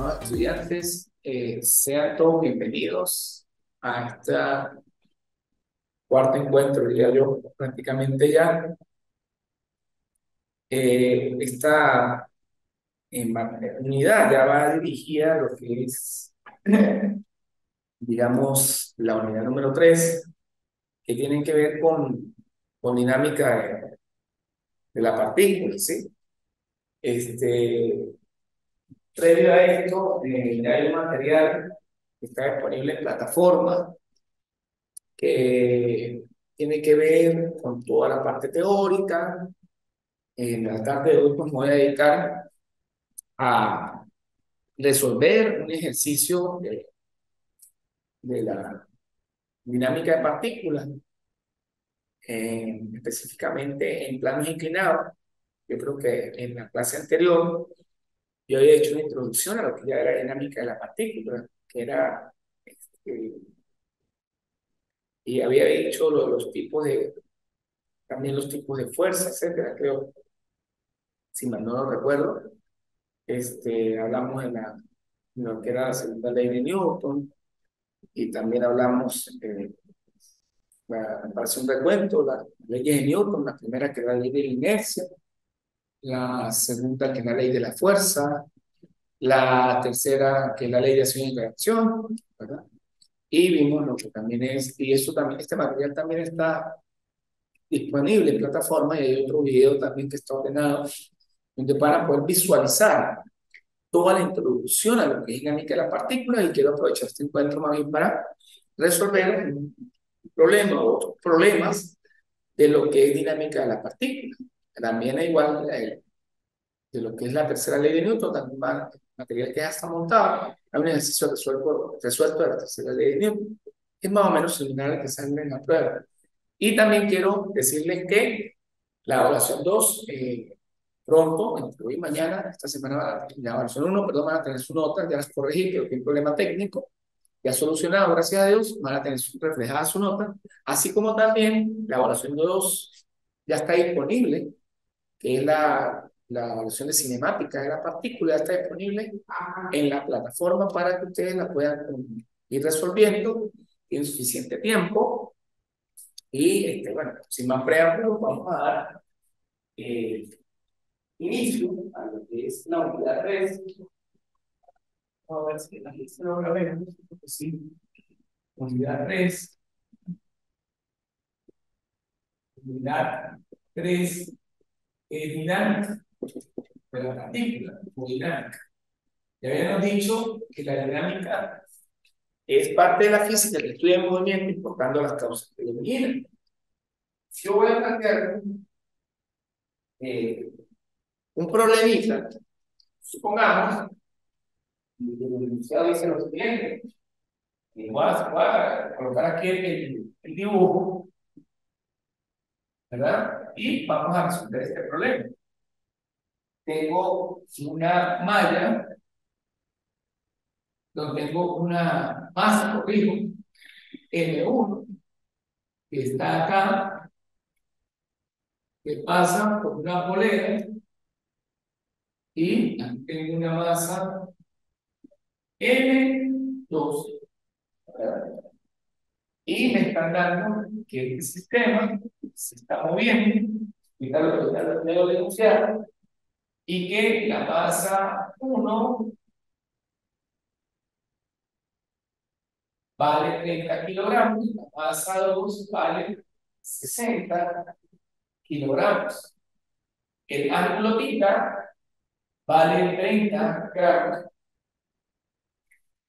estimados estudiantes, sean todos bienvenidos a esta cuarto encuentro, diría yo, prácticamente ya. Esta unidad ya va dirigida a lo que es, digamos, la unidad número 3 que tiene que ver con dinámica de la partícula, ¿sí? Este, Previo a esto, ya hay un material que está disponible en plataforma que tiene que ver con toda la parte teórica. En la tarde de hoy pues, me voy a dedicar a resolver un ejercicio de la dinámica de partículas, específicamente en planos inclinados. Yo creo que en la clase anterior yo había hecho una introducción a lo que ya era dinámica de la partícula, que era, y había dicho los tipos también los tipos de fuerza, etcétera, creo, si mal no lo recuerdo. Hablamos de lo que era la segunda ley de Newton y también hablamos, para hacer un recuento, las leyes de Newton, la primera que es la ley de la inercia, la segunda que es la ley de la fuerza, la tercera que es la ley de acción y reacción, ¿verdad? Y vimos lo que también es, y eso también, este material también está disponible en plataforma y hay otro video también que está ordenado, donde para poder visualizar toda la introducción a lo que es dinámica de la partícula y quiero aprovechar este encuentro más bien para resolver un problema o otros problemas de lo que es dinámica de la partícula. También igual de lo que es la tercera ley de Newton, también va material que ya está montado. Hay un ejercicio resuelto de la tercera ley de Newton. Es más o menos similar al que sale en la prueba. Y también quiero decirles que la evaluación 2 pronto, entre hoy y mañana, esta semana, la evaluación 1 perdón, van a tener su nota, ya las corregí, pero que hay un problema técnico, ya solucionado, gracias a Dios, van a tener reflejada su nota, así como también la evaluación 2 ya está disponible, que es la evaluación de cinemática de la partícula, ya está disponible en la plataforma para que ustedes la puedan ir resolviendo, tienen suficiente tiempo, y bueno, sin más preámbulos, vamos a dar eh, inicio a lo que es la unidad 3. Vamos a ver si la lista lo vemos. Sí, unidad 3, unidad 3, dinámica de la partícula, o dinámica. Ya habíamos dicho que la dinámica es parte de la física que estudia el movimiento, importando las causas que lo dominan. Yo voy a plantear eh, un problemita. Supongamos, el enunciado dice lo siguiente. Voy a colocar aquí el dibujo, ¿verdad? Y vamos a resolver este problema. Tengo una malla donde tengo una masa, corrijo, M1, que está acá, que pasa por una polera, y aquí tengo una masa M2, ¿verdad? Y me están dando que este sistema se está moviendo, y tal lo debo denunciar, y que la masa 1 vale 30 kilogramos, la masa 2 vale 60 kilogramos. El ángulo theta vale 30 gramos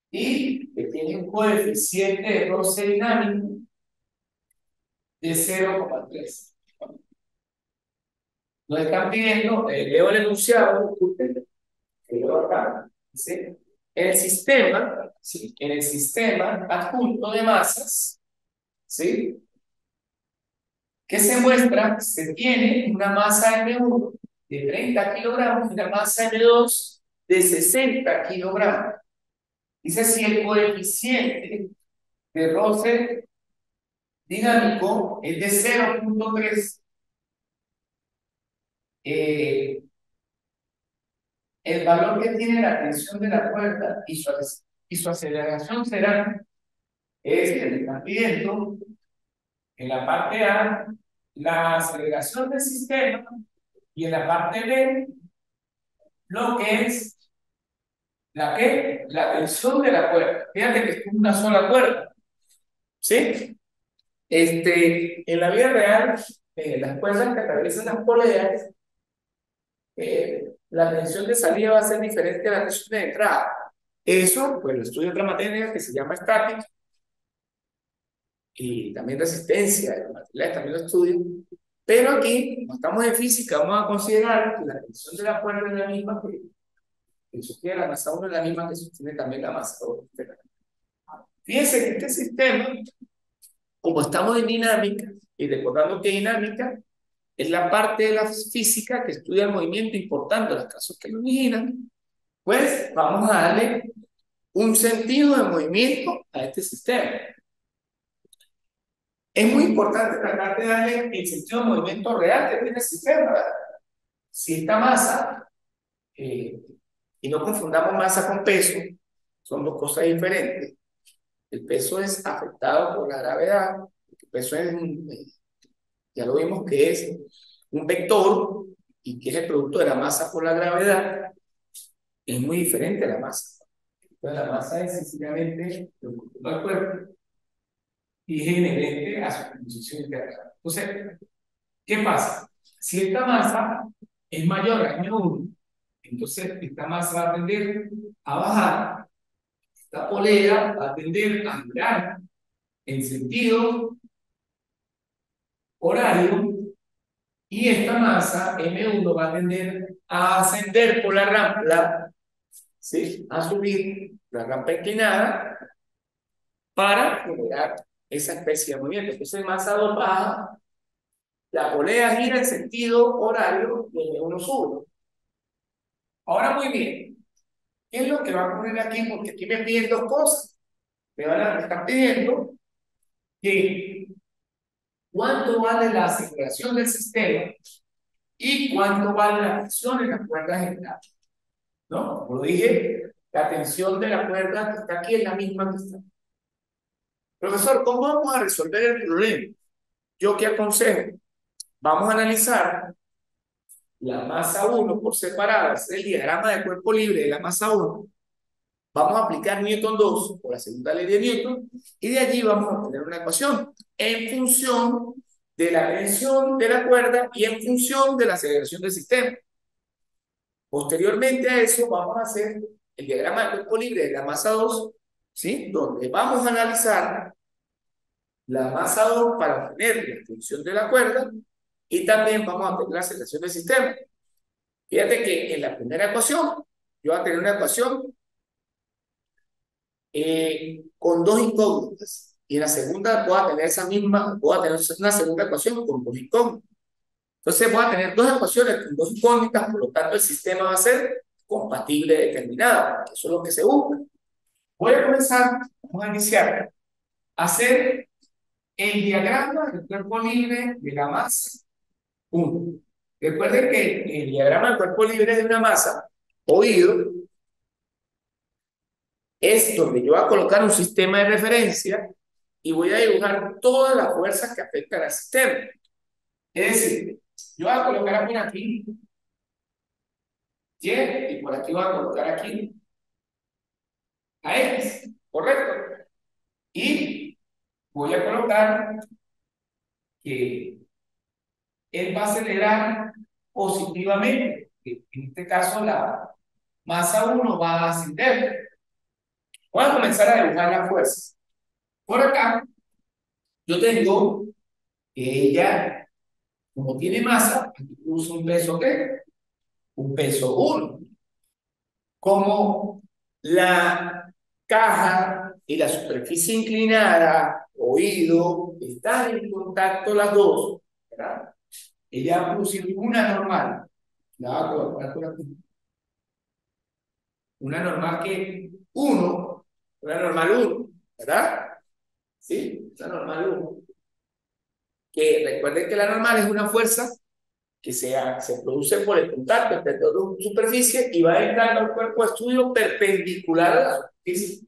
y que tiene un coeficiente de roce dinámico de 0,3. Nos están pidiendo, leo el enunciado, que leo acá, dice, ¿sí? En el sistema adjunto de masas, ¿sí? ¿Qué se muestra? Se tiene una masa M1 de 30 kilogramos y una masa M2 de 60 kilogramos. Dice si el coeficiente de roce dinámico es de 0,3. el valor que tiene la tensión de la cuerda y su aceleración será, es decir, le están pidiendo en la parte A la aceleración del sistema y en la parte B lo que es la tensión de la cuerda. Fíjate que es una sola cuerda, ¿sí? En la vida real, las cuerdas que atraviesan las poleas, la tensión de salida va a ser diferente a la tensión de entrada. Eso, pues lo estudia otra materia que se llama estática y también resistencia, los materiales también lo estudian. Pero aquí, como estamos en física, vamos a considerar que la tensión de la cuerda es la misma que sostiene la masa 1, es la misma que sostiene también la masa 2. Fíjense que este sistema, como estamos en dinámica, y recordando que dinámica es la parte de la física que estudia el movimiento importando los casos que lo originan, pues vamos a darle un sentido de movimiento a este sistema. Es muy importante tratar de darle el sentido de movimiento real que tiene el sistema, ¿verdad? Si esta masa, y no confundamos masa con peso, son dos cosas diferentes. El peso es afectado por la gravedad, el peso es, ya lo vimos que es un vector y que es el producto de la masa por la gravedad, es muy diferente a la masa. Entonces la masa es sencillamente lo que ocupa el cuerpo y es inherente a su composición interna. Entonces, ¿qué pasa? Si esta masa es mayor a m1, entonces esta masa va a tender a bajar, esta polea va a tender a girar en sentido horario y esta masa M1 va a tender a ascender por la rampa, ¿sí? A subir la rampa inclinada para generar esa especie de movimiento. Entonces, masa 2 baja, la polea gira en sentido horario y M1 sube. Ahora, muy bien, ¿qué es lo que va a poner aquí? Porque aquí me piden dos cosas. Me están pidiendo que cuánto vale la aceleración del sistema y cuánto vale la tensión en la cuerda general. ¿No? Como dije, la tensión de la cuerda que está aquí es la misma que está. Profesor, ¿cómo vamos a resolver el problema? Yo qué aconsejo. Vamos a analizar la masa 1 por separado, es el diagrama de cuerpo libre de la masa 1. Vamos a aplicar Newton 2 por la segunda ley de Newton y de allí vamos a obtener una ecuación en función de la tensión de la cuerda y en función de la aceleración del sistema. Posteriormente a eso vamos a hacer el diagrama de cuerpo libre de la masa 2, ¿sí? Donde vamos a analizar la masa 2 para obtener la tensión de la cuerda y también vamos a obtener la aceleración del sistema. Fíjate que en la primera ecuación yo voy a tener una ecuación con dos incógnitas y en la segunda voy a tener una segunda ecuación con dos incógnitas. Entonces voy a tener dos ecuaciones con dos incógnitas, por lo tanto el sistema va a ser compatible determinado. Eso es lo que se busca. Voy a comenzar, vamos a iniciar a hacer el diagrama del cuerpo libre de la masa 1. Recuerden que el diagrama del cuerpo libre de una masa, oído, es donde yo voy a colocar un sistema de referencia y voy a dibujar todas las fuerzas que afectan al sistema. Es decir, yo voy a colocar aquí Y y por aquí voy a colocar aquí a X, ¿correcto? Y voy a colocar que él va a acelerar positivamente. En este caso, la masa 1 va a ascender. Voy a comenzar a dibujar las fuerzas. Por acá, yo tengo que ella, como tiene masa, aquí uso un peso ¿qué? Un peso 1. Como la caja y la superficie inclinada, oído, están en contacto las dos, ¿verdad? Ella va a producir una normal. La va a colocar por aquí. Una normal que 1, una normal 1, ¿verdad? ¿Sí? Una normal 1. Que recuerden que la normal es una fuerza que se produce por el contacto entre dos superficies y va entrando al cuerpo de estudio perpendicular a la superficie.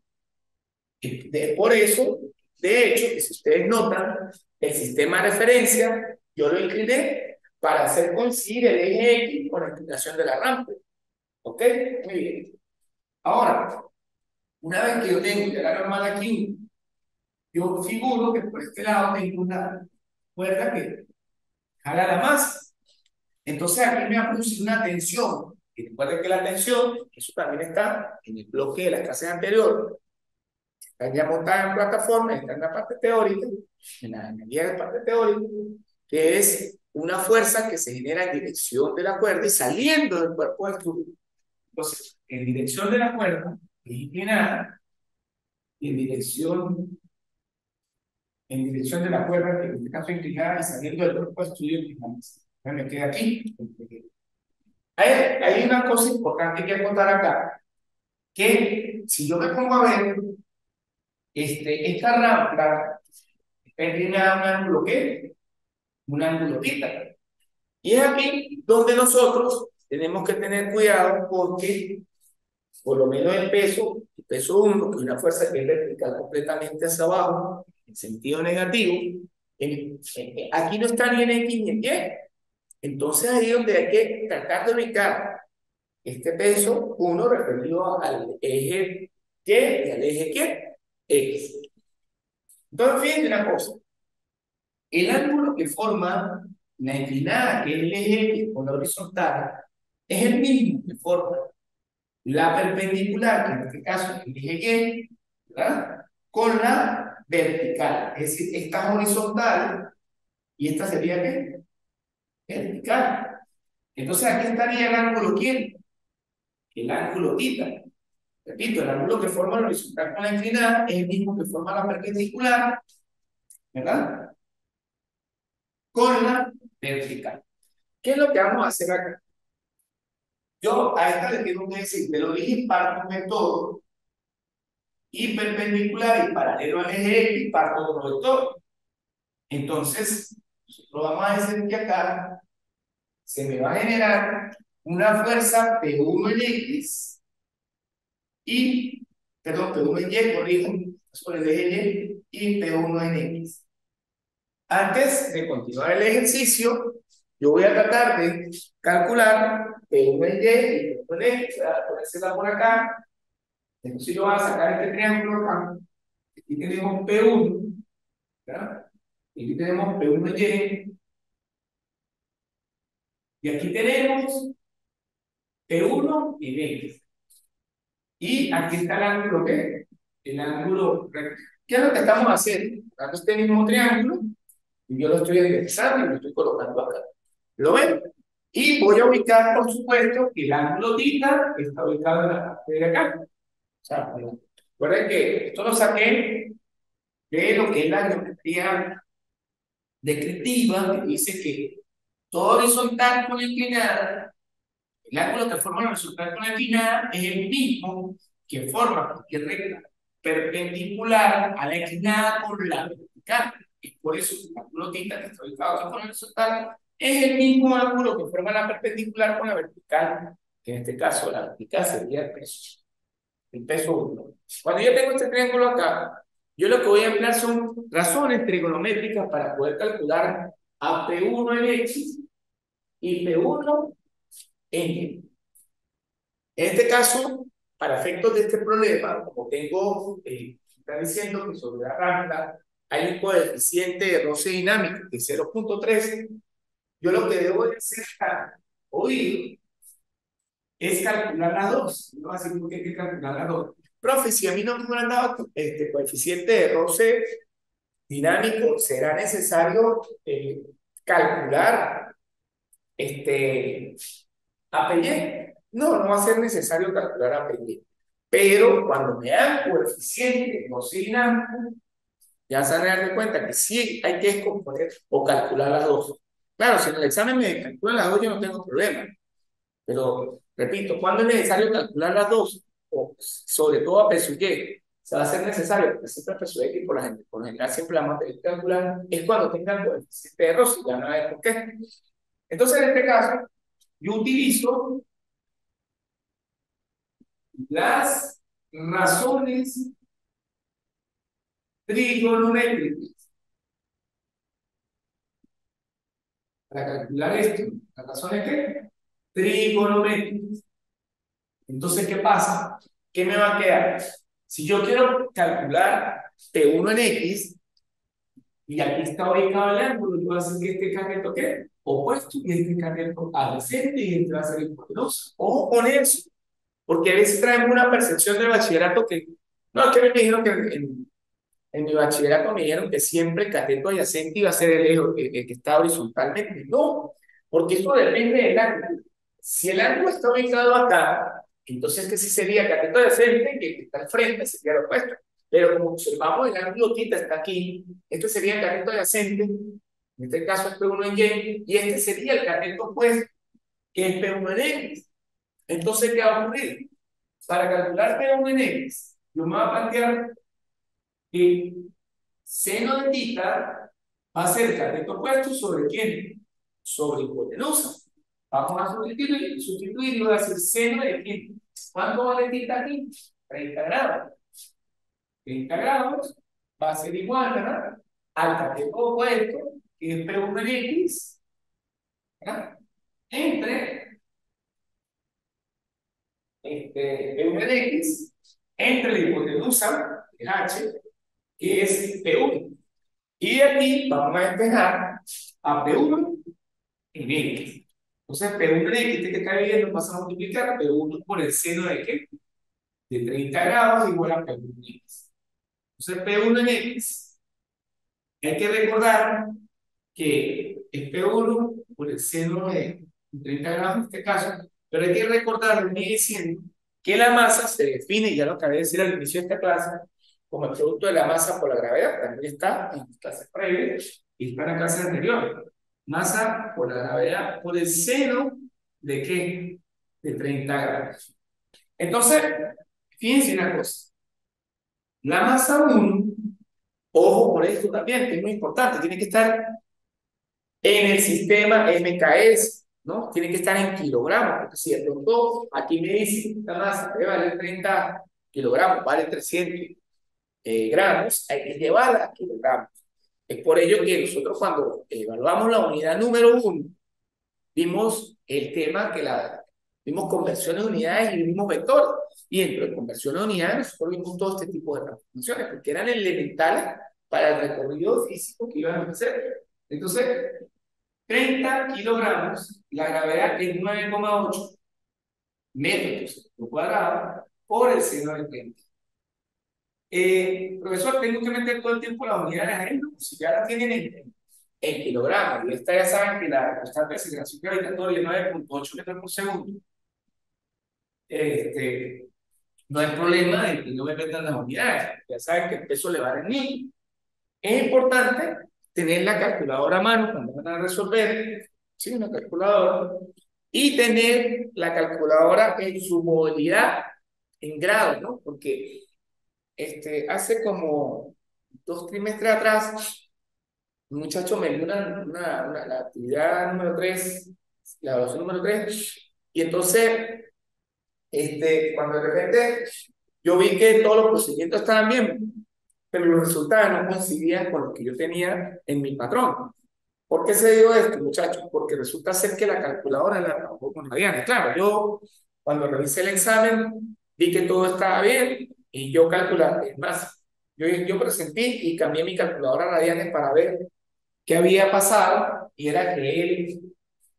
Por eso, de hecho, que si ustedes notan, el sistema de referencia, yo lo incliné para hacer coincidir el eje X con la inclinación de la rampa. ¿Ok? Muy bien. Ahora, una vez que yo tengo ya la normal aquí, yo figuro que por este lado tengo una cuerda que jala la masa. Entonces aquí me va a producir una tensión. Y recuerden que la tensión, eso también está en el bloque de la clase anterior, está ya montada en plataforma, está en la parte teórica, en la guía de parte teórica, que es una fuerza que se genera en dirección de la cuerda y saliendo del cuerpo del tubo. Entonces, en dirección de la cuerda, es inclinada, y en dirección de la cuerda, que en este caso es inclinada, y saliendo del cuerpo del estudio inclinada. Me queda aquí. Hay una cosa importante que contar acá, que si yo me pongo a ver, esta rampa está inclinada a un ángulo ¿qué? Un ángulo θ. Y es aquí donde nosotros tenemos que tener cuidado porque por lo menos el peso 1, que es una fuerza que es vertical completamente hacia abajo, en sentido negativo, aquí no está ni en X ni en Y. Entonces ahí es donde hay que tratar de ubicar este peso 1 referido al eje Y y al eje ¿qué? X. Entonces fíjense una cosa, el ángulo que forma la inclinada, que es el eje X con la horizontal, es el mismo que forma la perpendicular, que en este caso es el eje Y, ¿verdad? Con la vertical. Es decir, esta es horizontal y esta sería ¿qué? Vertical. Entonces aquí estaría el ángulo ¿quién? El ángulo θ. Repito, el ángulo que forma la horizontal con la inclinada es el mismo que forma la perpendicular, ¿verdad? Con la vertical. ¿Qué es lo que vamos a hacer acá? Yo a esta le tengo que decir, de lo dije parto de todo, y perpendicular y paralelo al eje X, parto de todo. Entonces, nosotros vamos a decir que acá se me va a generar una fuerza P1 en X y, perdón, P1 en Y, corrijo, sobre el eje Y, y P1 en X. Antes de continuar el ejercicio, yo voy a tratar de calcular P1 en Y y P1 en X, voy a ponérsela por acá. Entonces yo voy a sacar este triángulo acá. Aquí tenemos P1, ¿verdad? Y aquí tenemos P1 en y aquí tenemos P1 en X. Y aquí está el ángulo ¿qué? El ángulo recto. ¿Qué es lo que estamos haciendo? Dando este mismo triángulo, y yo lo estoy enderezando y lo estoy colocando acá. ¿Lo ven? Y voy a ubicar, por supuesto, que el ángulo θ está ubicado en la parte de acá. O sea, recuerden que esto lo saqué de lo que es la geometría descriptiva, que dice que todo horizontal con inclinada, el ángulo que forma la horizontal con la inclinada es el mismo que forma cualquier recta perpendicular a la inclinada por la vertical. Es por eso que el ángulo θ que está ubicado acá con la horizontal es el mismo ángulo que forma la perpendicular con la vertical, que en este caso la vertical sería el peso 1. Cuando yo tengo este triángulo acá, yo lo que voy a emplear son razones trigonométricas para poder calcular a P1 en X y P1 en Y. En este caso, para efectos de este problema, como tengo, está diciendo que sobre la rampa hay un coeficiente de roce dinámico de 0.13, yo lo que debo de hacer acá, hoy, es calcular las dos. No así que hay que calcular las dos. Profe, si a mí no me han dado este coeficiente de roce dinámico, será necesario calcular este, APY. No, no va a ser necesario calcular APY. Pero cuando me dan coeficiente de roce dinámico, ya se van a dar cuenta que sí hay que descomponer o calcular las dos. Claro, si en el examen me calculan las dos, yo no tengo problema. Pero, repito, ¿cuándo es necesario calcular las dos? O, sobre todo a peso Y. Se va a hacer necesario, porque siempre a peso X por lo general siempre la materia calcular es cuando tengan coeficiente de Rossi. Ya no ver por qué. Entonces, en este caso, yo utilizo las razones trigonométricas para calcular esto. ¿Las razones qué? Trigonométricas. Entonces, ¿qué pasa? ¿Qué me va a quedar? Si yo quiero calcular P1 en X, y aquí está ubicado el ángulo, yo voy a hacer que este cateto ¿qué? Opuesto, y este cateto adyacente, y este va a ser hipotenusa. Ojo con eso, porque a veces traemos una percepción del bachillerato que, no, es que me dijeron que en mi bachillerato me dijeron que siempre el cateto adyacente iba a ser el eje el que está horizontalmente. No, porque eso depende del ángulo. Si el ángulo está ubicado acá, entonces que sí sería cateto adyacente, que el que está al frente sería lo opuesto. Pero como observamos, el ángulo θ está aquí, este sería el cateto adyacente, en este caso es P1 en Y, y este sería el cateto opuesto, que es P1 en X. Entonces, ¿qué va a ocurrir? Para calcular P1 en X, yo me voy a plantear que seno de tita va a ser cateto opuesto sobre quién? Sobre hipotenusa. Vamos a sustituir y voy a decir seno de quién. ¿Cuánto vale tita aquí? 30 grados. 30 grados va a ser igual, ¿verdad? Al cateto opuesto, que es P1 en X, ¿verdad? Entre P1 en X, entre la hipotenusa, que es H, que es P1. Y de aquí vamos a despejar a P1 en X. Entonces, P1 en X, este que está viendo, pasa a multiplicar P1 por el seno de qué? De 30 grados igual a P1 en X. Entonces, P1 en X, hay que recordar que es P1 por el seno de 30 grados en este caso, pero hay que recordar, venía diciendo, que la masa se define, ya lo acabé de decir al inicio de esta clase, como el producto de la masa por la gravedad. También está en clases previas y está en la clase anterior. Masa por la gravedad por el seno de ¿qué? De 30 grados. Entonces, fíjense una cosa. La masa 1, ojo por esto también, que es muy importante, tiene que estar en el sistema MKS, ¿no? Tiene que estar en kilogramos, porque si de pronto aquí me dice esta masa debe valer 30 kilogramos, vale 300 gramos, hay que llevarla a kilogramos. Es por ello que nosotros cuando evaluamos la unidad número 1, vimos el tema que vimos conversiones de unidades y vimos vectores. Y dentro de conversiones de unidades nosotros vimos todo este tipo de transformaciones, porque eran elementales para el recorrido físico que iban a hacer. Entonces, 30 kilogramos, la gravedad es 9,8 metros cuadrados por el seno de 30. Profesor, tengo que meter todo el tiempo las unidades ahí, ¿no? Si ya las tienen en kilogramos, y esta ya saben que la constante de aceleración gravitatoria es 9,8 metros por segundo. No hay problema de que no me metan las unidades, ya saben que el peso le va en mil. Es importante tener la calculadora a mano cuando van a resolver, ¿sí? Una calculadora, y tener la calculadora en su modalidad en grados, ¿no? Porque hace como 2 trimestres atrás, un muchacho me dio la actividad número 3, la evaluación número 3, y entonces, cuando de repente yo vi que todos los procedimientos estaban bien, pero los resultados no coincidían con lo que yo tenía en mi patrón. ¿Por qué se dio esto, muchachos? Porque resulta ser que la calculadora la trabajó con radianes. Claro, yo cuando revisé el examen vi que todo estaba bien y yo calculé. Es más, yo presenté y cambié mi calculadora a radianes para ver qué había pasado y era que él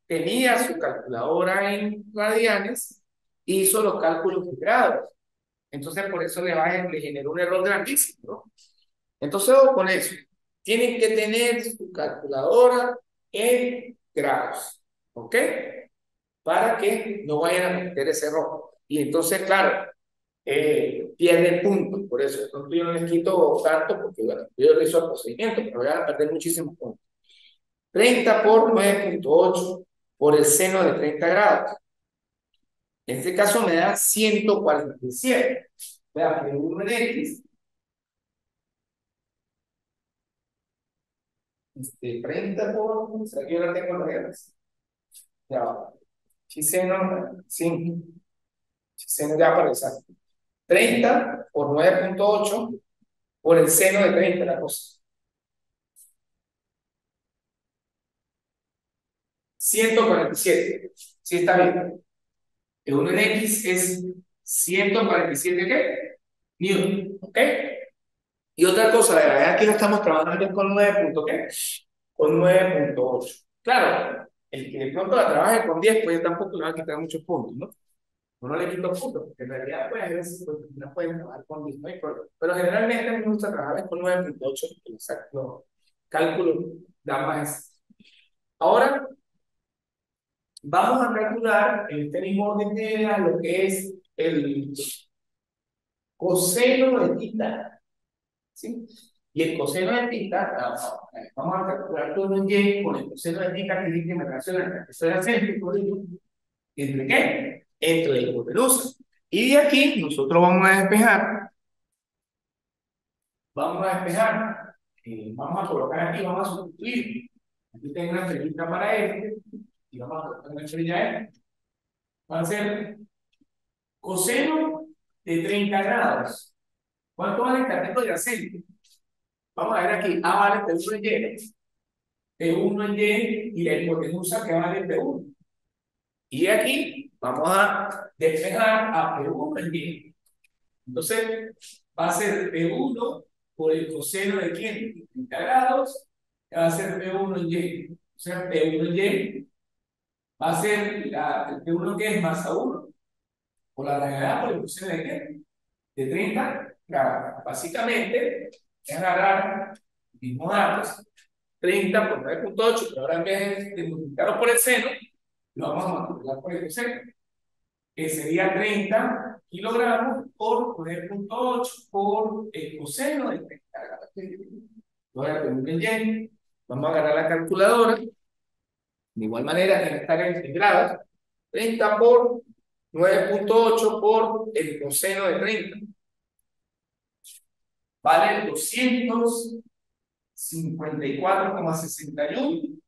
tenía su calculadora en radianes, hizo los cálculos de grados. Entonces, por eso le generó un error grandísimo, ¿no? Entonces, ojo con eso. Tienen que tener su calculadora en grados, ¿ok? Para que no vayan a cometer ese error. Y entonces, claro, pierden puntos. Por eso, entonces yo no les quito tanto, porque bueno, yo les hice el procedimiento, pero van a perder muchísimos puntos. 30 por 9,8 por el seno de 30 grados. En este caso me da 147. Vean, que 1 en X 30 por, o sea, yo la tengo en reglas. Ya va. Si seno, sí, si seno ya aparece. 30 por 9,8 por el seno de 30 la cosa. 147. Sí, está bien. El 1 en X es 147 ¿qué? Newton. ¿Ok? Y otra cosa, la gravedad aquí no estamos trabajando con 9 punto, ¿qué? Con 9,8. Claro, el que de pronto la trabaje con 10 pues yo tampoco le va a quitar muchos puntos, ¿no? Uno le quito puntos, porque en realidad, pues, a veces pues, no pueden trabajar con 10, no hay problema. Pero generalmente a mí me gusta trabajar con 9,8, porque los cálculos dan más. Ahora, vamos a calcular en este mismo orden de ideas lo que es el coseno de θ, ¿sí? Y el coseno de θ, vamos a calcular todo en y con el coseno de θ, que es que me relaciona el coseno céntrico, ¿entre qué? Entre la hipotenusa. Y de aquí nosotros vamos a despejar, vamos a colocar aquí, vamos a sustituir. Aquí tengo una estrellita para este, y vamos a colocar una estrella este. Va a ser coseno de 30 grados. ¿Cuánto vale el cateto de acento? Vamos a ver aquí. A vale P1 en Y, P1 en Y y la hipotenusa que vale P1. Y aquí vamos a despejar a P1 en Y. Entonces va a ser P1 por el coseno de quién? De 30 grados, que va a ser P1 en Y. O sea, P1 en Y va a ser el P1 que es masa 1 por la gravedad por el coseno de qué? De 30 grados. Básicamente, es agarrar el mismo datos, 30 por 9,8, pero ahora en vez de multiplicarlo por el seno, lo vamos a multiplicar por el coseno, que sería 30 kilogramos por 9,8 por el coseno de 30 grados. Ahora, vamos a agarrar la calculadora, de igual manera, tiene que estar en grados, 30 por 9,8 por el coseno de 30. Vale 254,61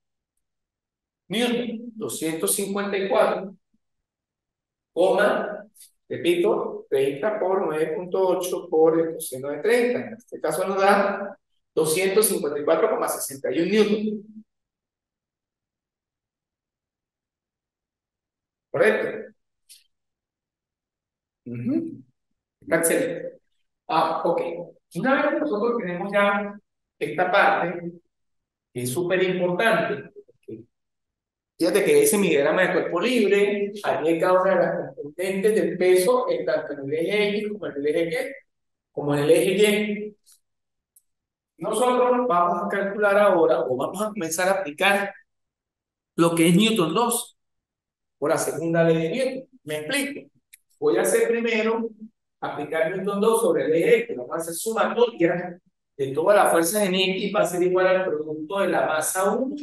Newton. 254, repito, 30 por 9,8 por el coseno de 30. En este caso nos da 254,61 Newton. ¿Correcto? Está excelente. Ok. Una vez que nosotros tenemos ya esta parte, que es súper importante, fíjate que dice mi diagrama de cuerpo libre, aquí cada una de las componentes del peso, tanto en el eje X como en el eje Y, como en el eje Y. Nosotros vamos a calcular ahora, o vamos a comenzar a aplicar lo que es Newton 2 por la segunda ley de Newton. ¿Me explico? Voy a hacer primero aplicar Newton 2 sobre el eje X. Vamos a hacer sumatoria de todas las fuerzas en X, va a ser igual al producto de la masa 1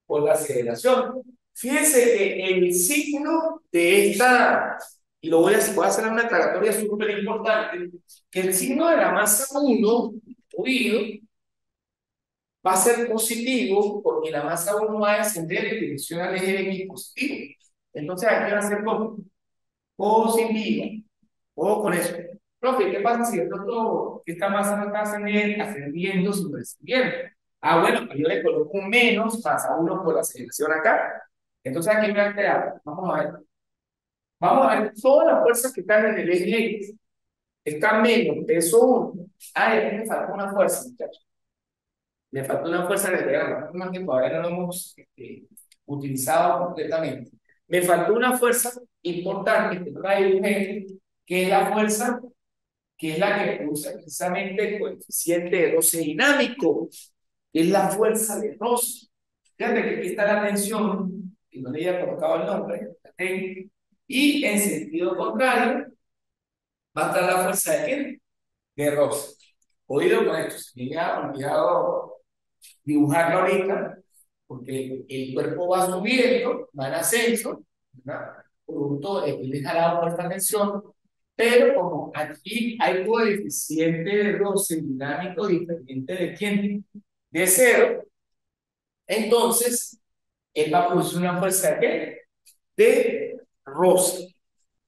por la aceleración. Fíjense que el signo de esta, y voy a hacer una aclaratoria súper importante, que el signo de la masa 1 unido va a ser positivo porque la masa 1 va a descender en dirección al eje X positivo. Entonces aquí va a ser positivo. Ojo con eso. Profe, ¿qué pasa si de pronto esta masa no está ascendiendo, sino descendiendo? Ah, bueno, pues yo le coloco un menos masa 1 por la aceleración acá. Entonces aquí me va a quedar, vamos a ver. Vamos a ver todas las fuerzas que están en el eje X. Están menos peso 1. Ah, y aquí me falta una fuerza, muchachos. Le falta una fuerza en el diagrama, más que todavía no lo hemos utilizado completamente. Me faltó una fuerza importante que trae un eje, que es la fuerza, que es la que produce precisamente el coeficiente de roce dinámico, que es la fuerza de roce. Fíjate que aquí está la tensión, que no le había colocado el nombre, y en sentido contrario, va a estar la fuerza de ¿qué? De roce. Oído con esto, se me ha olvidado dibujarlo ahorita, porque el cuerpo va subiendo, va en ascenso, ¿verdad? Producto de que le he jalado por esta tensión, pero como aquí hay coeficiente de roce dinámico diferente de quién, de cero, entonces él va a producir una fuerza de ¿qué? de roce.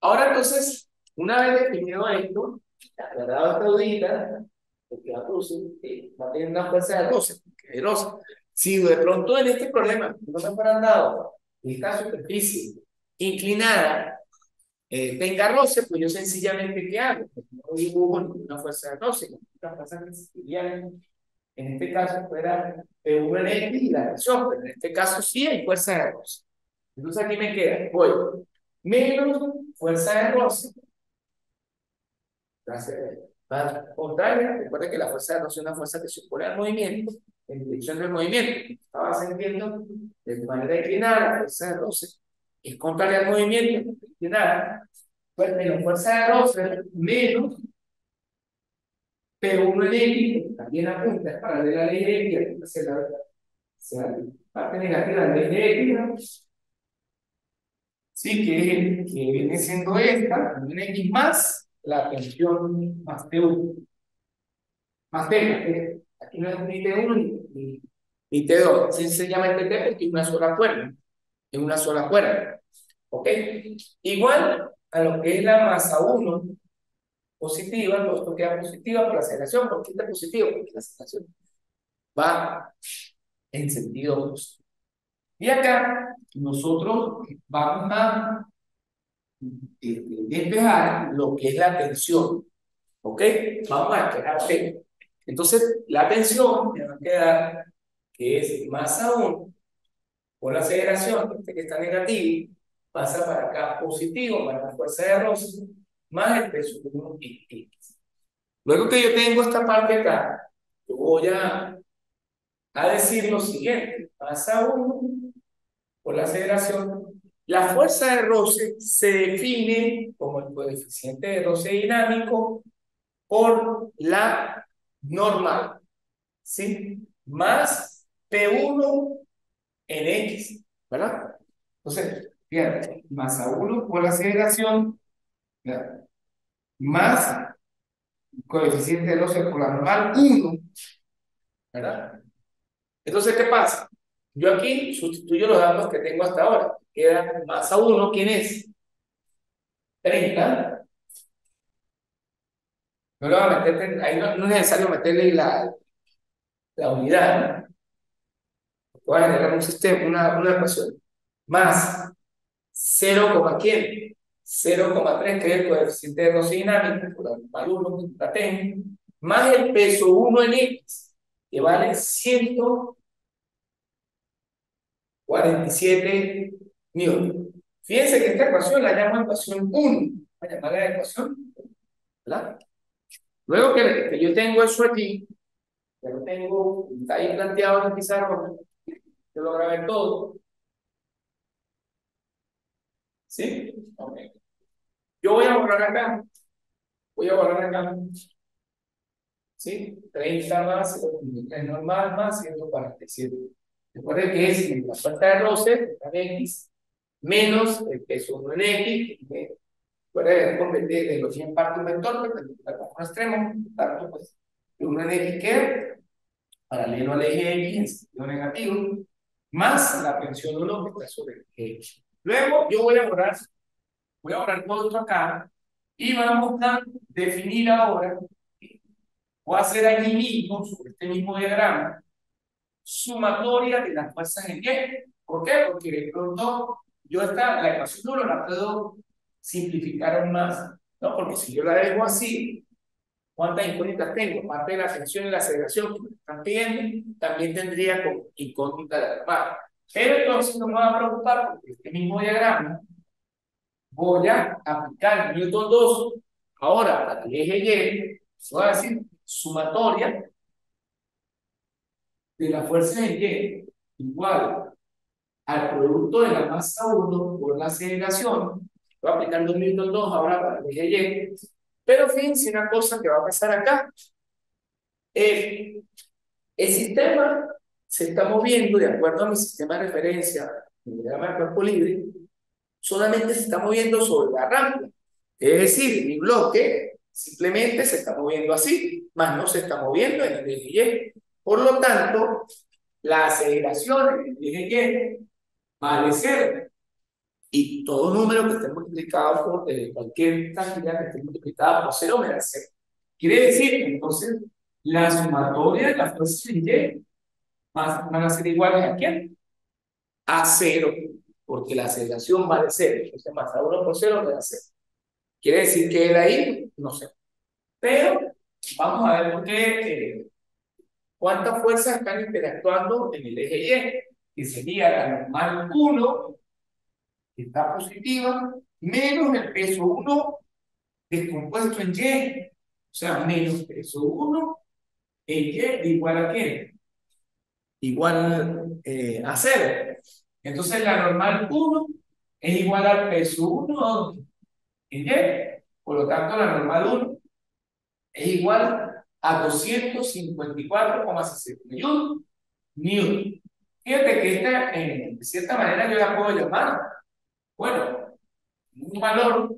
Ahora entonces, una vez definido esto, la verdad saudita, lo que va a producir, va a tener una fuerza de roce, que es roce. Si de pronto en este problema no me fueran dado esta superficie inclinada tenga roce, pues yo sencillamente, ¿qué hago? Pues no dibujo ninguna fuerza de roce, las fuerzas que existirían en este caso fuera P1 en X y la tensión, pero en este caso sí hay fuerza de roce. Entonces aquí me queda, voy, menos fuerza de roce, más contraria, recuerda que la fuerza de roce es una fuerza que se opone al movimiento, en dirección del movimiento. Estaba sintiendo de manera inclinada, la fuerza de roce es contraria al movimiento, inclinada, pues menos fuerza de roce, menos P1 en X, que también apunta, es paralela a la ley de X, entonces la parte negativa de la ley de X, ¿no? Sí, que viene siendo esta, también X más la tensión más T1, más T, aquí no es ni T1 ni T2, sencillamente T porque es una sola cuerda, es una sola cuerda, ¿ok? Igual a lo que es la masa 1 positiva, todo esto queda positiva por la aceleración, ¿por qué está positivo? Porque la aceleración va en sentido opuesto. Y acá nosotros vamos a despejar lo que es la tensión, ¿ok? Vamos a despejar T. Entonces, la tensión me va a quedar que es masa 1 por la aceleración, este que está negativo, pasa para acá positivo, para la fuerza de roce, más el peso de 1 X. Luego que yo tengo esta parte acá, yo voy a decir lo siguiente, masa 1 por la aceleración, la fuerza de roce se define como el coeficiente de roce dinámico por la normal, ¿sí? Más P1 en X, ¿verdad? Entonces, fíjate, masa 1 por la aceleración, ¿verdad? Más coeficiente de roce por la normal, 1, ¿verdad? Entonces, ¿qué pasa? Yo aquí sustituyo los datos que tengo hasta ahora. Queda masa 1, ¿quién es? 30. No le voy a meter, ahí no es necesario meterle la unidad, ¿no? Voy a generar un sistema, una ecuación. Más 0, ¿quién? 0,3, que es el coeficiente de roce dinámico, por la normal 1, la tengo, más el peso 1 en X, que vale 147 newton. Fíjense que esta ecuación la llamo ecuación 1, voy a llamarla ecuación, ¿verdad? Luego que yo tengo eso aquí, ya lo tengo, está ahí planteado en el pizarrón, yo lo grabé todo, ¿sí? Ok. Yo voy a borrar acá, ¿sí? 30 más, es normal más 147. Recuerden que es la fuerza de roce, la X, menos el peso 1 en X, puede convertir de los 100 parte un vector, pero un extremo, tanto pues, 1 en X queda paralelo al eje X en sentido negativo, más la tensión 1 que está sobre el eje X. Luego yo voy a borrar todo esto acá y vamos a definir ahora, voy a hacer aquí mismo, sobre este mismo diagrama, sumatoria de las fuerzas en Y. ¿Por qué? Porque de pronto yo la ecuación 1 la puedo simplificar aún más, ¿no? Porque si yo la dejo así, ¿cuántas incógnitas tengo? Parte de la tensión y la aceleración que me están pidiendo, también tendría como incógnita de armar. Pero entonces no me va a preocupar porque este mismo diagrama voy a aplicar Newton 2 ahora para el eje Y, voy a decir sumatoria de la fuerza en Y igual al producto de la masa 1 por la aceleración. Voy aplicando Newton 2 ahora para el eje Y. Pero fíjense una cosa que va a pasar acá. El sistema se está moviendo de acuerdo a mi sistema de referencia, mi diagrama de cuerpo libre, solamente se está moviendo sobre la rampa. Es decir, mi bloque simplemente se está moviendo así, más no se está moviendo en el eje Y. Por lo tanto, la aceleración en el eje Y vale 0. Y todo número que esté multiplicado por cualquier cantidad que esté multiplicada por cero me da cero. Quiere decir que entonces la sumatoria de las fuerzas en Y van a ser iguales a quién? A cero, porque la aceleración vale cero. Entonces más a 1 por cero me da cero. Quiere decir que de ahí, no sé. Pero vamos a ver por qué, cuántas fuerzas están interactuando en el eje Y, que sería la normal 1, que está positiva, menos el peso 1 descompuesto en Y. O sea, menos peso 1 en Y igual a qué? Igual a cero. Entonces la normal 1 es igual al peso 1 en Y. Por lo tanto, la normal 1 es igual a 254,61 newton. Fíjate que esta, de cierta manera, yo la puedo llamar, bueno, un valor,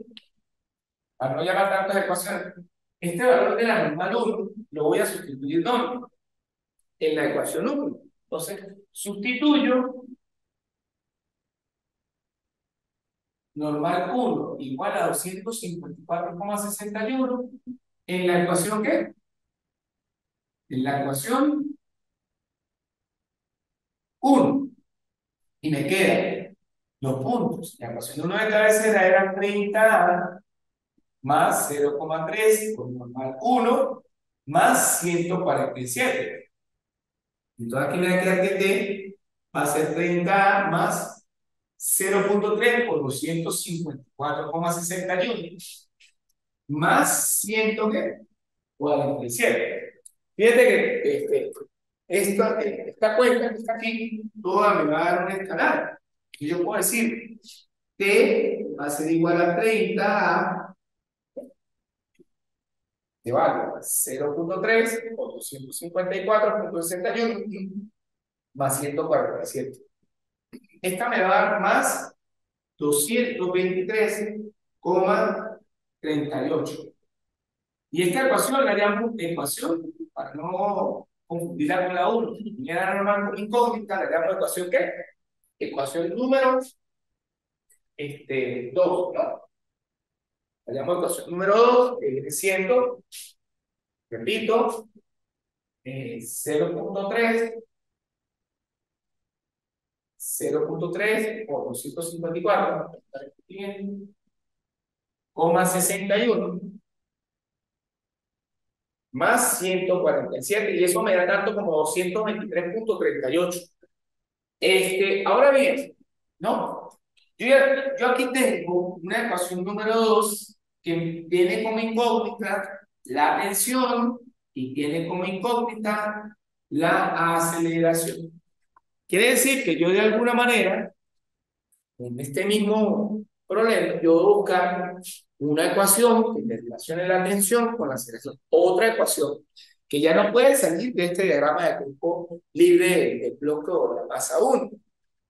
para no llamar tantas ecuaciones, este valor de la normal 1 lo voy a sustituir ¿dónde? En la ecuación 1. Entonces, sustituyo normal 1 igual a 254,61 en la ecuación ¿qué? En la ecuación 1. Y me quedan los puntos. La ecuación 1 de cabecera era 30 más 0,3 por normal 1 más 147. Entonces aquí me va a quedar que T va a ser 30 más 0,3 por 254,61 más 147. Fíjate que esta cuenta que está aquí, toda me va a dar una escalada. Y yo puedo decir, T va a ser igual a 30 de valor 0,3 por 254,61 más 147. Esta me va a dar más 223,38. Y esta ecuación la llamo ecuación, para no confundirla con la 1. Y era normal incógnita, la llamo ecuación ¿qué? Ecuación número 2, ¿no? La llamo ecuación número 2, que viene siendo, repito, 0,3 por 254,61 más 147, y eso me da tanto como 223,38. Ahora bien, ¿no? Yo aquí tengo una ecuación número 2 que tiene como incógnita la tensión y tiene como incógnita la aceleración. Quiere decir que yo de alguna manera, en este mismo problema, yo voy a buscar una ecuación que me relacione la tensión con la aceleración. Otra ecuación que ya no puede salir de este diagrama de cuerpo libre del bloque o la masa 1.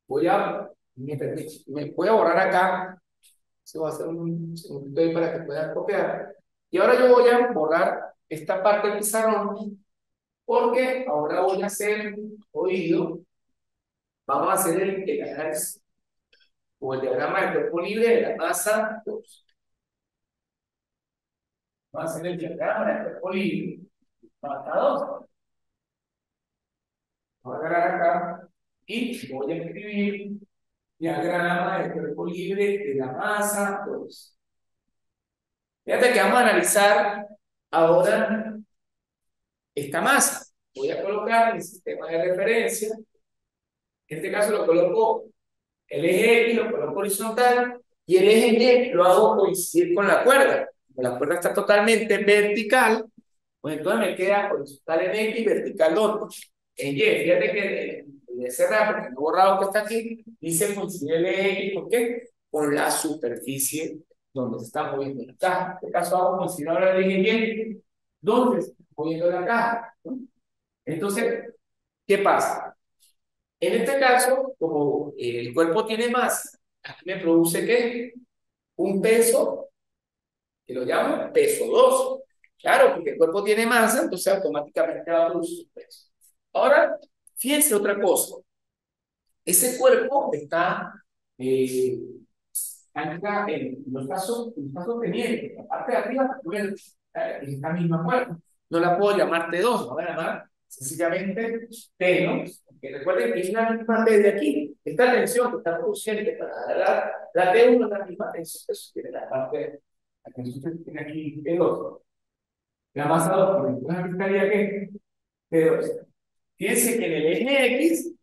Voy a borrar acá. Se va a hacer un segundito ahí para que puedan copiar. Y ahora yo voy a borrar esta parte del pizarrón porque ahora voy a hacer oído. Vamos a hacer el análisis o el diagrama del cuerpo libre de la masa 2. Vamos a hacer el diagrama del cuerpo libre masa 2. Voy a agarrar acá y voy a escribir diagrama del cuerpo libre de la masa 2. Fíjate que vamos a analizar ahora esta masa. Voy a colocar el sistema de referencia. En este caso lo coloco el eje X, lo coloco horizontal, y el eje Y lo hago coincidir con la cuerda. Como la cuerda está totalmente vertical, pues entonces me queda horizontal en X y vertical en Y. Fíjate que voy a cerrar porque no he borrado que está aquí. Dice coincide el eje X, ¿por qué? Con la superficie donde se está moviendo la caja. En este caso vamos a coincidir ahora el eje Y, donde se está moviendo la caja, ¿no? Entonces, ¿qué pasa? En este caso, como el cuerpo tiene masa, aquí me produce ¿qué? Un peso, que lo llamo peso 2. Claro, porque el cuerpo tiene masa, entonces automáticamente va a producir un peso. Ahora, fíjense otra cosa. Ese cuerpo está lo está sosteniendo. La parte de arriba, pues, es esta misma cuerda. No la puedo llamar T2, la voy a llamar sencillamente T, ¿no? Porque recuerden que es la misma T de aquí. Esta tensión que está produciendo para la T1 es la misma tensión. Eso tiene la parte, la tensión que tiene aquí T2. La masa 2, por ejemplo, aquí estaría ¿qué? T2. Fíjense que en el eje X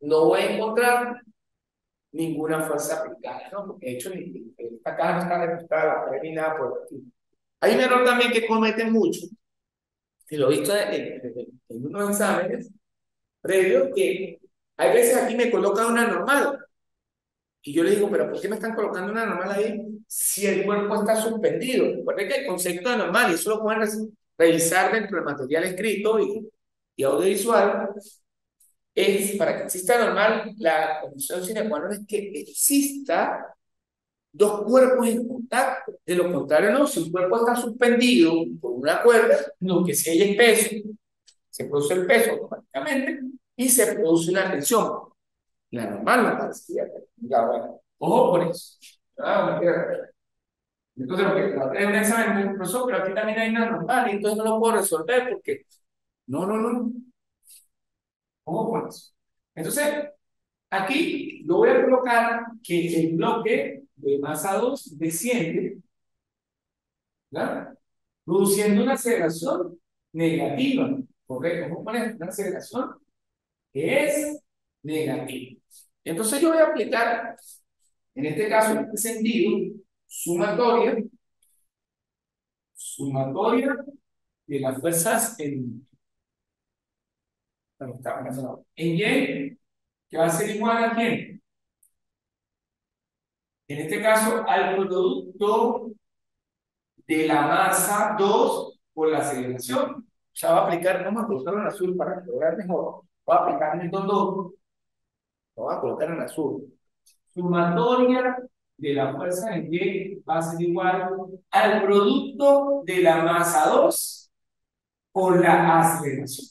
no voy a encontrar ninguna fuerza aplicada, ¿no? Porque de hecho esta caja no está registrada ni nada por aquí. Hay un error también que cometen mucho, que lo he visto en unos exámenes previos, que hay veces aquí me colocan una normal, y yo le digo, pero ¿por qué me están colocando una normal ahí si el cuerpo está suspendido? Recuerden que el concepto de normal, y eso lo pueden revisar dentro del material escrito y audiovisual, es para que exista normal, la condición sine qua non es que exista dos cuerpos en contacto. De lo contrario, no, si un cuerpo está suspendido por una cuerda, lo que si hay es peso, se produce el peso automáticamente y se produce una tensión. La normal no parecía. Ya, bueno, ojo por eso. Ah, entonces, porque es un examen de un profesor, pero aquí también hay una normal, y entonces no lo puedo resolver porque no. Ojo por eso. Entonces, aquí yo voy a colocar que el bloque de masa 2 desciende, ¿verdad? Produciendo una aceleración negativa, ¿correcto? Vamos a poner una aceleración que es negativa. Entonces yo voy a aplicar, en este caso, en este sentido, sumatoria de las fuerzas en Y, que va a ser igual a quién? En este caso, al producto de la masa 2 por la aceleración. O sea, va a aplicar, vamos a colocarlo en azul para lograr mejor. Voy a aplicar en estos dos, lo voy a colocar en azul. Sumatoria de la fuerza en Y va a ser igual al producto de la masa 2 por la aceleración.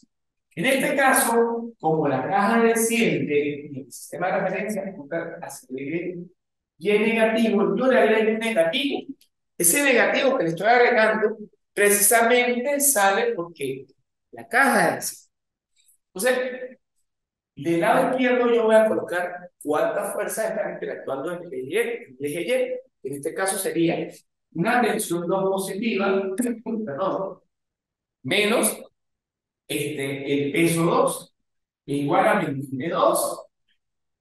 En este caso, como la caja desciende en el sistema de referencia, acelere Y negativo, yo le agrego un negativo. Ese negativo que le estoy agregando precisamente sale porque la caja es. Entonces, del lado izquierdo yo voy a colocar cuántas fuerzas están interactuando en el eje Y. El eje Y, en este caso sería una tensión no positiva, perdón, menos el peso 2, igual a menos M2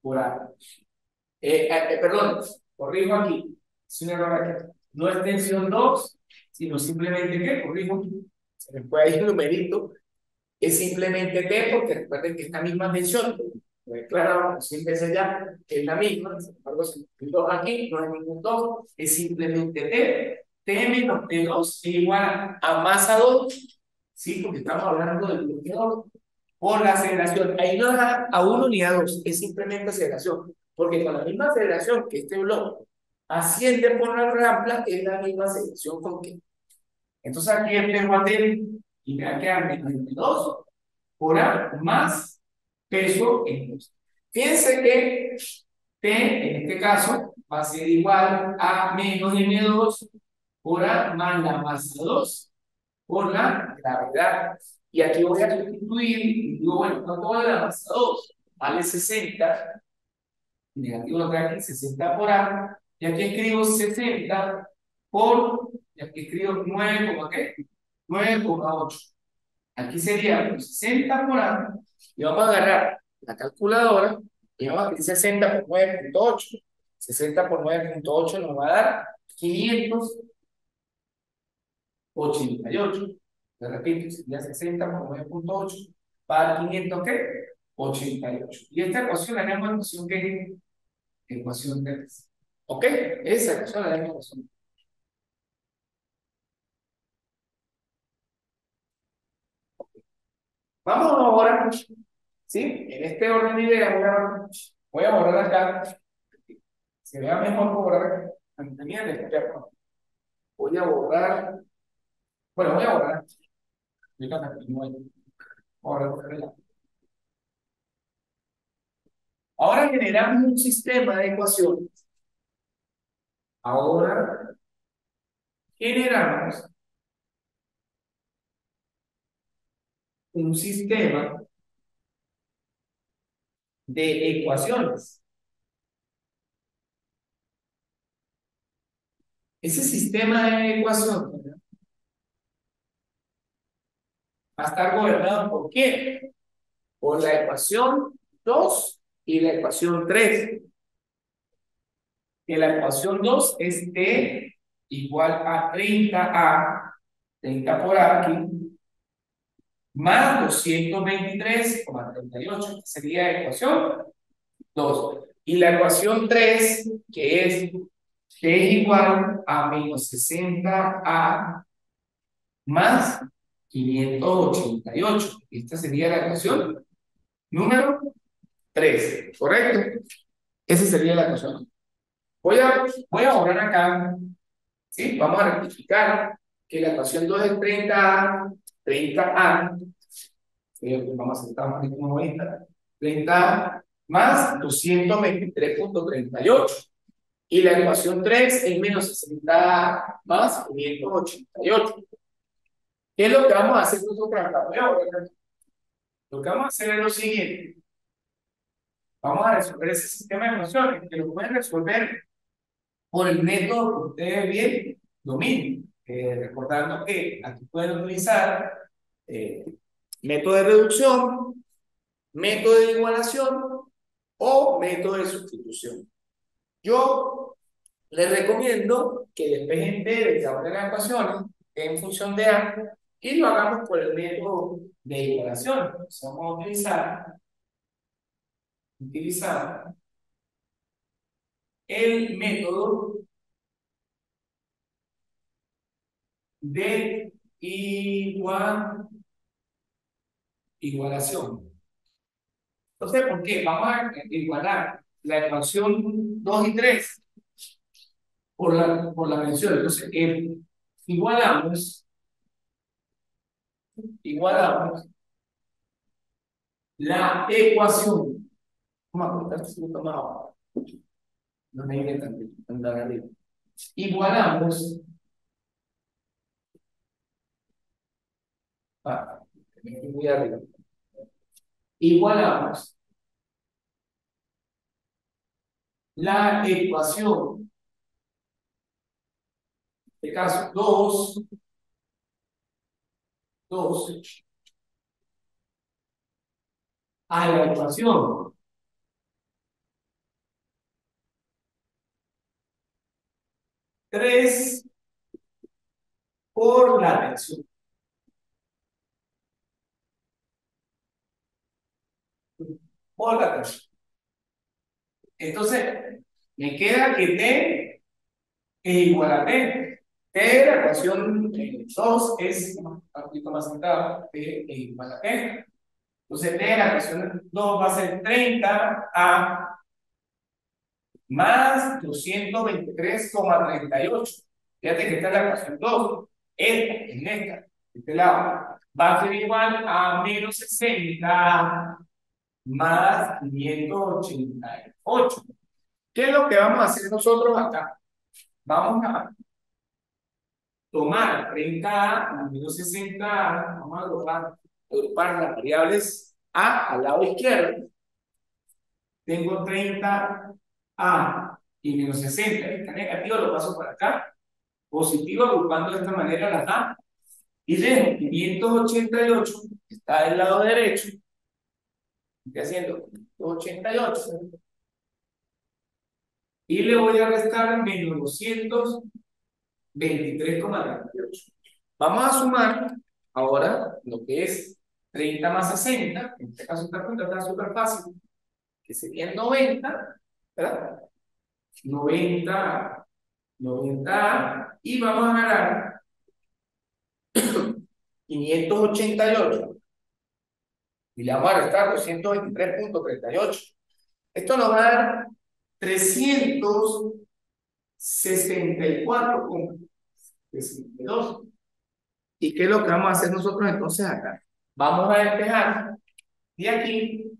por A. Perdón, corrijo aquí, es un error aquí. No es tensión 2, sino simplemente ¿qué? Corrijo, se me puede ir el numerito, es simplemente T, porque recuerden que esta misma tensión, lo he aclarado 100 veces ya, que es la misma, sin embargo, si hay 2 aquí, no hay ningún 2, es simplemente T, T menos T2 es igual a masa 2, ¿sí? Porque estamos hablando del bloqueador por la aceleración. Ahí no es a 1 ni a 2, es simplemente aceleración, porque con la misma aceleración que este bloque asciende por la rampla, es la misma aceleración con que. Entonces aquí tengo a T y me va a quedar menos 2 por A más peso en 2. Fíjense que T en este caso va a ser igual a menos M2 por A más la masa 2 por la gravedad. Y aquí voy a sustituir y digo, bueno, ¿cuánto vale la masa 2? Vale 60, negativo lo que hay aquí, 60 por A, y aquí escribo 60 y aquí escribo 9, ¿qué? 9,8. Aquí sería 60 por A, y vamos a agarrar la calculadora, y vamos a escribir 60 por 9,8. 60 por 9,8 nos va a dar 588. Le repito, sería 60 por 9,8 para 500, ¿qué? 88. Y esta ecuación la llamo ecuación ¿qué? Ecuación 3. ¿Ok? Esa ecuación la llamo ecuación 3. Vamos ahora, ¿sí? En este orden de ideas voy a borrar acá. Se vea mejor borrar. Voy a borrar. Bueno, voy a borrar. Ahora generamos un sistema de ecuaciones Ahora generamos un sistema de ecuaciones. Ese sistema de ecuaciones va a estar gobernado ¿por qué? Por la ecuación 2 y la ecuación 3. Que la ecuación 2 es t igual a 30 por aquí, más 223,38. Esta sería la ecuación 2. Y la ecuación 3, que es t es igual a menos 60a más 588. Esta sería la ecuación número 3, ¿correcto? Esa sería la ecuación. Voy a borrar acá, ¿sí? Vamos a rectificar que la ecuación 2 es 30a, ¿sí? Vamos a aceptar más de 90, 30 más 223,38. Y la ecuación 3 es menos 60 más 588. ¿Qué es lo que vamos a hacer nosotros acá? Lo que vamos a hacer es lo siguiente. Vamos a resolver ese sistema de ecuaciones, que lo pueden resolver por el método que ustedes bien dominen. Recordando que aquí pueden utilizar eh, método de reducción, método de igualación o método de sustitución. Yo les recomiendo que despejen B de cada una de las ecuaciones en función de A y lo hagamos por el método de igualación. Entonces vamos a utilizar el método de igualación. Entonces, ¿por qué? Vamos a igualar la ecuación 2 y 3 por la mención. Entonces, igualamos, igualamos la ecuación. Vamos a contar si más abajo. No me iré tan arriba. Igualamos, muy arriba. Igualamos la ecuación, en este caso 2 a la ecuación 3 por la tensión. Por la tensión. Entonces, me queda que T es igual a T. T, la ecuación 2 es un poquito más centrado. T es igual a T. Entonces, T, la ecuación 2 va a ser 30a más 223,38. Fíjate que esta es la ecuación 2. En este lado, va a ser igual a menos 60 más 588. ¿Qué es lo que vamos a hacer nosotros acá? Vamos a tomar 30 menos 60, vamos a agrupar las variables A al lado izquierdo. Tengo 30A y menos 60. Está negativo, lo paso para acá. Positivo, agrupando de esta manera las A. Y dejo 588, que está del lado derecho. Estoy haciendo 588. Y le voy a restar menos 223,38. Vamos a sumar ahora lo que es 30 más 60, en este caso esta cuenta está súper fácil, que sería 90, ¿verdad? 90, y vamos a ganar 588, y le vamos a restar 223,38. Esto nos va a dar 364,62. ¿Y qué es lo que vamos a hacer nosotros entonces acá? Vamos a despejar de aquí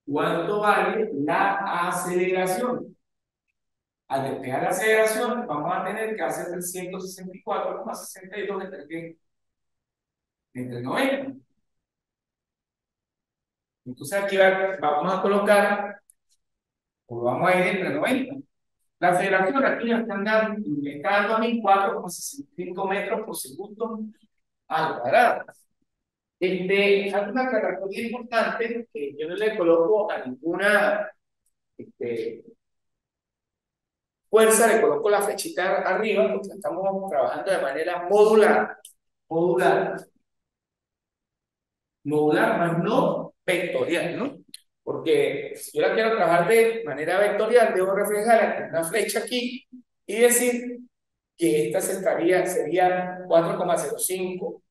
cuánto vale la aceleración. Al despejar la aceleración, vamos a tener que hacer 364,62 entre 90. Entonces aquí vamos a colocar, o vamos a ir entre 90. La aceleración aquí me está dando a mí 4,65 metros por segundo al cuadrado. Hay una característica importante que yo no le coloco a ninguna fuerza, le coloco la flechita arriba porque estamos trabajando de manera modular. Modular. Modular, más no vectorial, ¿no? Porque si yo la quiero trabajar de manera vectorial, debo reflejar una flecha aquí y decir que esta sería 4,05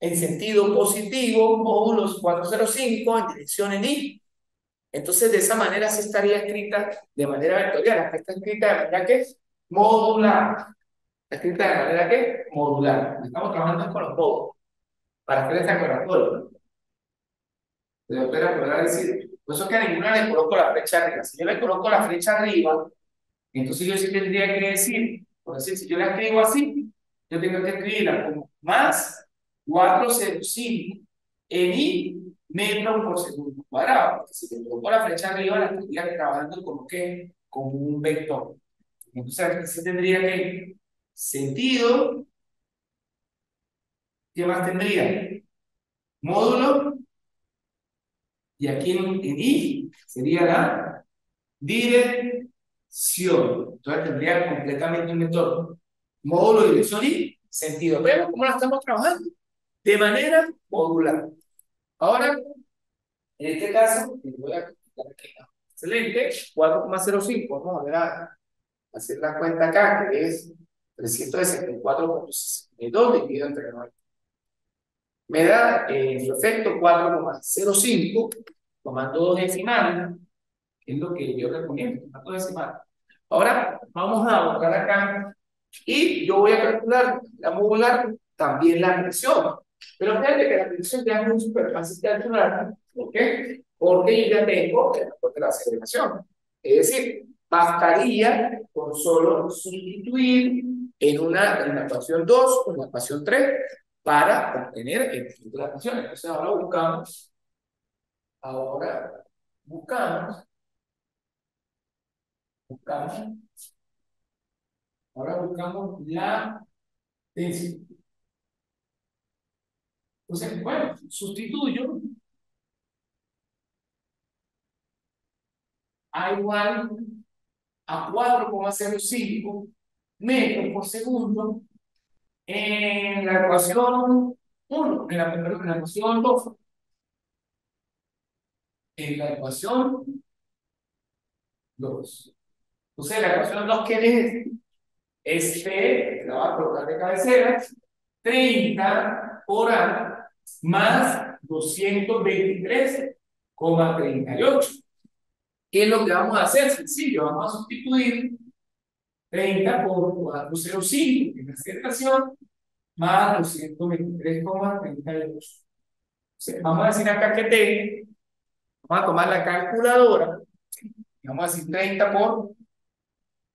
en sentido positivo, módulos 405 en dirección en Y. Entonces, de esa manera se estaría escrita de manera vectorial. Acá está escrita de manera que es modular. Está escrita de manera que modular. Estamos trabajando con los módulos para hacer esta aclaratoria. De operar decir, por eso que a ninguna le coloco la flecha arriba. Si yo le coloco la flecha arriba, entonces yo sí tendría que decir, por decir, si yo la escribo así, yo tengo que escribirla como más 405 en I metros por segundo cuadrado. Porque si le coloco la flecha arriba, la estaría trabajando como que como un vector. Entonces aquí se tendría que sentido, ¿qué más tendría? Módulo, y aquí en I sería la dirección. Entonces tendría completamente un vector. Módulo, dirección y sentido. ¿Vemos cómo la estamos trabajando? De manera modular. Ahora, en este caso, voy a quitar aquí. Excelente. 4,05. Vamos a ver hacer la cuenta acá, que es 364,62 dividido entre 9. Me da en su efecto 4,05, tomando dos decimales, que es lo que yo recomiendo, tomando decimales. Ahora vamos a buscar acá y yo voy a calcular la modular, también la presión. Pero fíjate que la presión ya es muy súper fácil de calcular. ¿Por qué? Porque yo ya tengo el valor de la aceleración. Es decir, bastaría con solo sustituir en la ecuación 2 o en la ecuación 3 para obtener el valor de la presión. Entonces ahora buscamos, buscamos, ahora buscamos la densidad. Entonces, bueno, sustituyo A igual a 4,05 metros por segundo en la ecuación 1, perdón, en la ecuación 2. En la ecuación 2. Entonces, la ecuación 2, ¿qué es? Este, la voy a colocar de cabecera, 30 por A más 223,38. ¿Qué es lo que vamos a hacer? Sencillo, vamos a sustituir 30 por 405, que es la aceleración, más 223,38. Vamos a decir acá que T, vamos a tomar la calculadora, y vamos a decir 30 por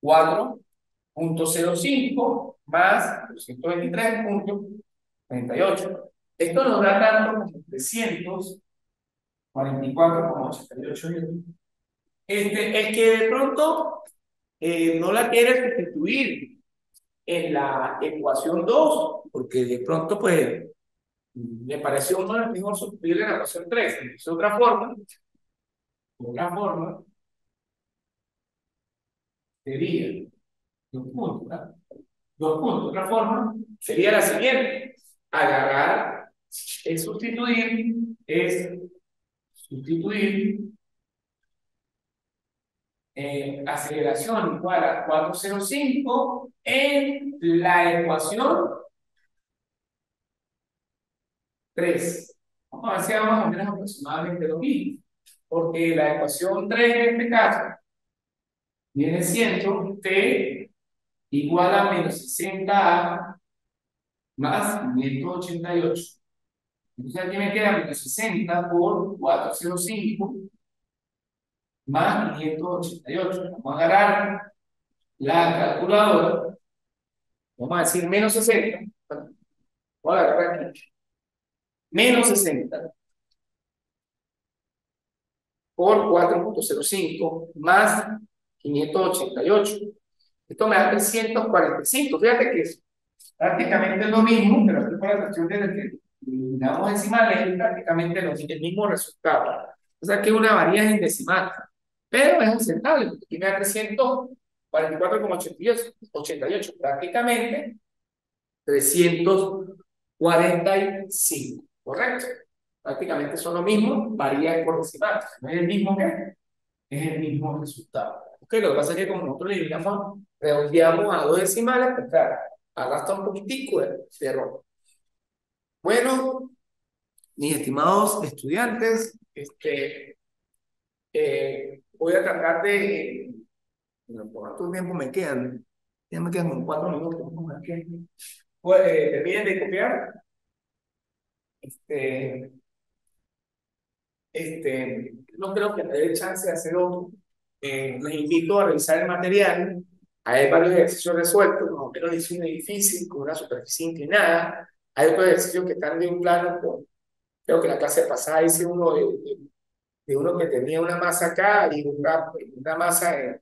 4,05 más 223,38. Esto nos da tanto como 344,88. El que de pronto no la quiere sustituir en la ecuación 2 porque de pronto pues me pareció uno mejor sustituir en la ecuación 3. Entonces otra forma sería dos puntos, ¿verdad? Dos puntos. Otra forma sería la siguiente: agarrar, sustituir aceleración igual a 405 en la ecuación 3. Vamos a ver si más o menos aproximadamente lo mismo, porque la ecuación 3 en este caso viene siendo T igual a menos 60A más 588. Entonces aquí me queda menos 60 por 405 más 588. Vamos a agarrar la calculadora, vamos a decir menos 60, voy a agarrar aquí, menos 60 por 4,05 más 588. Esto me da 345. Fíjate que es prácticamente lo mismo, pero aquí por la cuestión de que digamos decimales es prácticamente el mismo resultado. O sea que es una variedad en decimal, pero es aceptable, porque aquí me da 344,88, prácticamente 345, ¿correcto? Prácticamente son lo mismo, varía por decimal. No es el mismo que es el mismo resultado. Ok, lo que pasa es que como nosotros le digamos, redondeamos a dos decimales, pues claro, arrastra un poquitico de error. Bueno, mis estimados estudiantes, voy a tratar de, bueno, por cuánto tiempo me quedan, ya me quedan como 4 minutos, ¿no? Pues, terminen de copiar, este, no creo que me dé chance de hacer otro. Les invito a revisar el material. Hay varios ejercicios resueltos, más o menos dice un edificio con una superficie inclinada. Hay otros ejercicios que están de un plano, creo que la clase pasada hice uno de uno que tenía una masa acá y una masa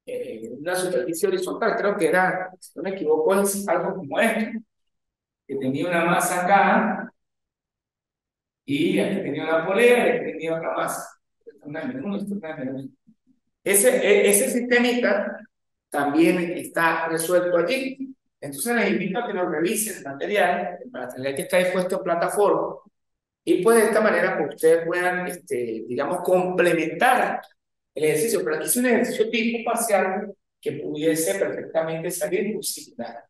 en una superficie horizontal. Creo que era, si no me equivoco, es algo como esto, que tenía una masa acá y aquí tenía una polea y aquí tenía otra masa. Una menú, esto es una menú. Ese sistemita también está resuelto allí. Entonces les invito a que lo revisen el material que está dispuesto en plataforma, y pues de esta manera pues, ustedes puedan, digamos, complementar el ejercicio. Pero aquí es un ejercicio tipo parcial que pudiese perfectamente salir muy similar.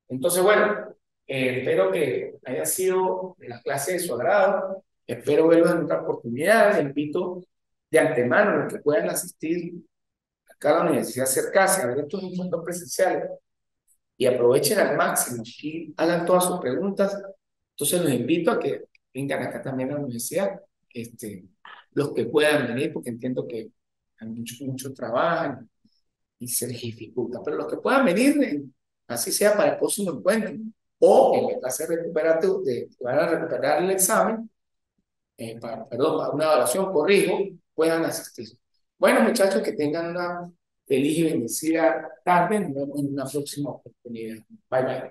Entonces, bueno, espero que haya sido de la clase de su agrado. Espero verlos en otra oportunidad. Les invito de antemano a los que puedan asistir acá a la universidad, acercarse a ver estos encuentros presenciales y aprovechen al máximo y hagan todas sus preguntas. Entonces los invito a que vengan acá también a la universidad, los que puedan venir, porque entiendo que hay mucho trabajo y se les dificulta, pero los que puedan venir, así sea para el próximo encuentro, o en la clase recuperativo, que van a recuperar el examen, perdón, para una evaluación, corrijo, puedan asistir. Bueno, muchachos, que tengan una feliz y bendecida tarde. Nos vemos en una próxima oportunidad. Bye, bye.